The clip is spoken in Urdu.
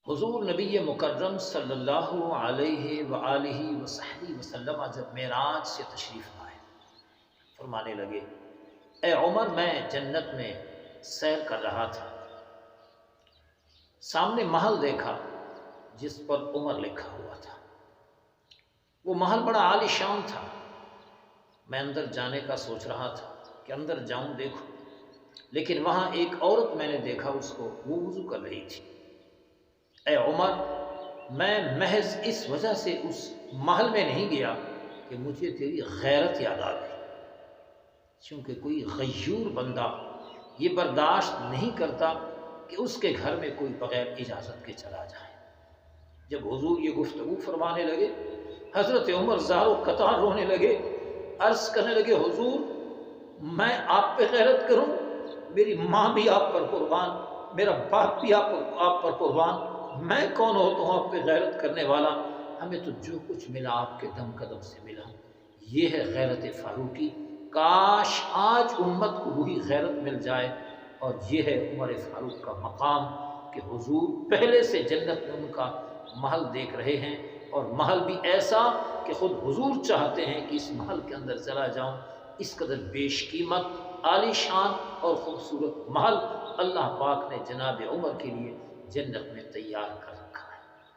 حضور نبی مکرم صلی اللہ علیہ وآلہ وصحبہ وسلم جب معراج سے تشریف لائے، فرمانے لگے، اے عمر، میں جنت میں سیر کر رہا تھا، سامنے محل دیکھا جس پر عمر لکھا ہوا تھا۔ وہ محل بڑا عالی شان تھا۔ میں اندر جانے کا سوچ رہا تھا کہ اندر جاؤں دیکھوں، لیکن وہاں ایک عورت میں نے دیکھا، اس کو وہ وضو کر رہی تھی۔ اے عمر، میں محض اس وجہ سے اس محل میں نہیں گیا کہ مجھے تیری غیرت یاد آ گئی، کیونکہ کوئی غیور بندہ یہ برداشت نہیں کرتا کہ اس کے گھر میں کوئی بغیر اجازت کے چلا جائے۔ جب حضور یہ گفتگو فرمانے لگے، حضرت عمر زار و قطار رونے لگے، عرض کرنے لگے، حضور میں آپ پہ غیرت کروں؟ میری ماں بھی آپ پر قربان، میرا باپ بھی آپ پر قربان، میں کون ہوتا ہوں آپ پہ غیرت کرنے والا؟ ہمیں تو جو کچھ ملا آپ کے دم قدم سے ملا۔ یہ ہے غیرت فاروقی۔ کاش آج امت کو وہی غیرت مل جائے، اور یہ ہے عمر فاروق کا مقام کہ حضور پہلے سے جنت میں ان کا محل دیکھ رہے ہیں، اور محل بھی ایسا کہ خود حضور چاہتے ہیں کہ اس محل کے اندر چلا جاؤں۔ اس قدر بیش قیمت، عالی شان اور خوبصورت محل اللہ پاک نے جناب عمر کے لیے جنت میں تیار کر